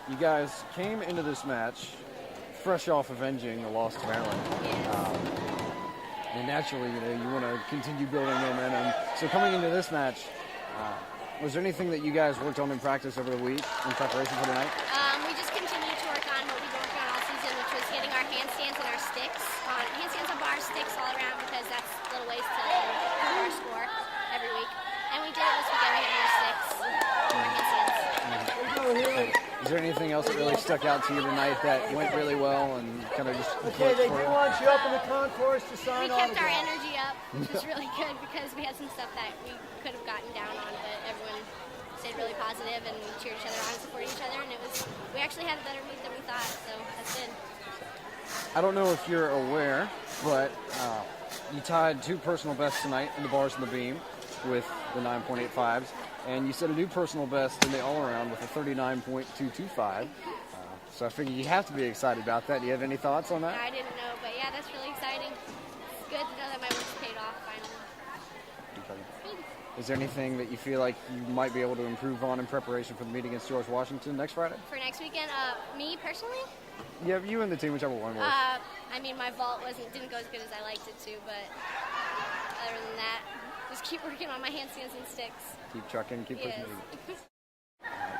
You guys came into this match fresh off avenging the loss to Maryland. And naturally, you want to continue building momentum. So coming into this match, was there anything that you guys worked on in practice over the week in preparation for tonight? We just continued to work on what we've been working on all season, which was getting our handstands and our sticks on handstands on bar, sticks all around, because that's little ways to improve our score every week. And we did it this weekend. We had more sticks, more handstands. Is there anything else that really stuck out to you tonight that went really well and kind of just Okay, they do want you up in the concourse to sign We on. kept our energy up, which was really good because we had some stuff that we could have gotten down on, but everyone stayed really positive and we cheered each other on and supported each other, and we actually had a better meet than we thought, so that's good. I don't know if you're aware, but you tied 2 personal bests tonight in the bars and the beam with the 9.85s, and you set a new personal best in the all-around with a 39.225. So I figured you have to be excited about that. Do you have any thoughts on that? I didn't know, but yeah, that's really exciting. It's good to know that my work's paid off finally. Is there anything that you feel like you might be able to improve on in preparation for the meet against George Washington next Friday? For next weekend, me personally? Yeah, you and the team, whichever one works. I mean, my vault didn't go as good as I liked it to, but other than that, just keep working on my handstands and sticks. Keep trucking, keep pushing. Yes.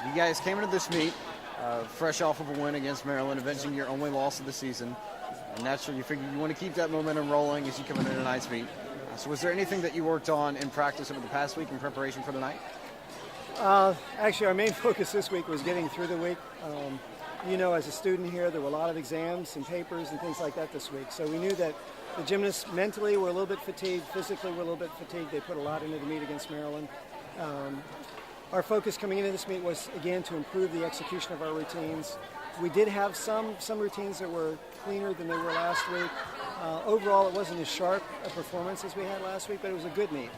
You guys came into this meet fresh off of a win against Maryland, avenging your only loss of the season. And naturally, you figure you want to keep that momentum rolling as you come into tonight's meet. So was there anything that you worked on in practice over the past week in preparation for tonight? Actually, our main focus this week was getting through the week. As a student here, there were a lot of exams and papers and things like that this week. So we knew that the gymnasts mentally were a little bit fatigued, physically were a little bit fatigued. They put a lot into the meet against Maryland. Our focus coming into this meet was, again, to improve the execution of our routines. We did have some routines that were cleaner than they were last week. Overall, it wasn't as sharp a performance as we had last week, but it was a good meet.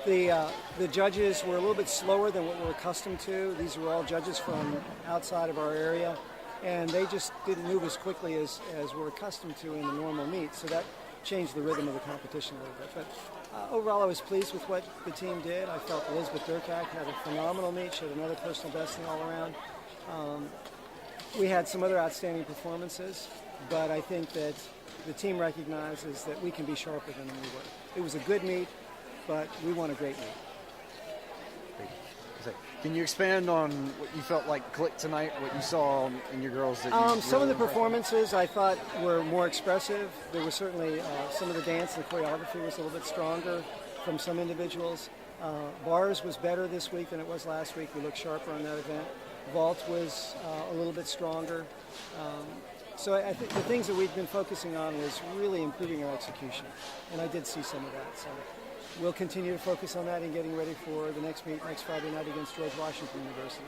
The judges were a little bit slower than what we're accustomed to. These were all judges from outside of our area, and they just didn't move as quickly as we're accustomed to in the normal meet. So that changed the rhythm of the competition a little bit. But overall, I was pleased with what the team did. I felt Elizabeth Durkak had a phenomenal meet. She had another personal best in all around. We had some other outstanding performances, but I think that the team recognizes that we can be sharper than we were. It was a good meet, but we won a great meet. Can you expand on what you felt like clicked tonight, what you saw in your girls? That some of the performances I thought were more expressive. There was certainly some of the dance and the choreography was a little bit stronger from some individuals. Bars was better this week than it was last week. We looked sharper on that event. Vault was a little bit stronger. So I think the things that we've been focusing on was really improving our execution, and I did see some of that. So we'll continue to focus on that and getting ready for the next meet next Friday night against George Washington University.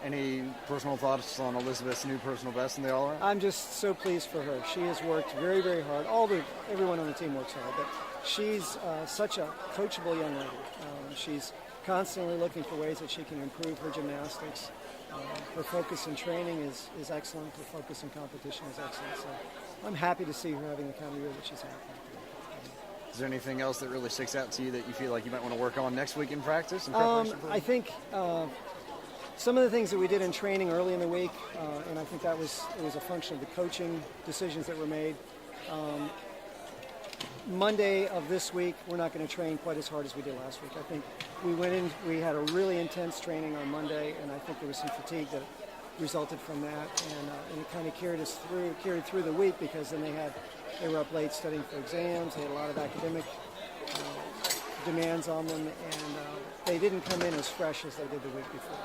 Any personal thoughts on Elizabeth's new personal best in the all-around? I'm just so pleased for her. She has worked very, very hard. Everyone on the team works hard, but she's such a coachable young lady. She's constantly looking for ways that she can improve her gymnastics. Her focus in training is excellent. Her focus in competition is excellent. So I'm happy to see her having the kind of year that she's having. Is there anything else that really sticks out to you that you feel like you might want to work on next week in practice? I think some of the things that we did in training early in the week, and I think it was a function of the coaching decisions that were made. Monday of this week, we're not going to train quite as hard as we did last week. I think we had a really intense training on Monday, and I think there was some fatigue that resulted from that, and it kind of carried through the week, because then they were up late studying for exams. They had a lot of academic demands on them, and they didn't come in as fresh as they did the week before.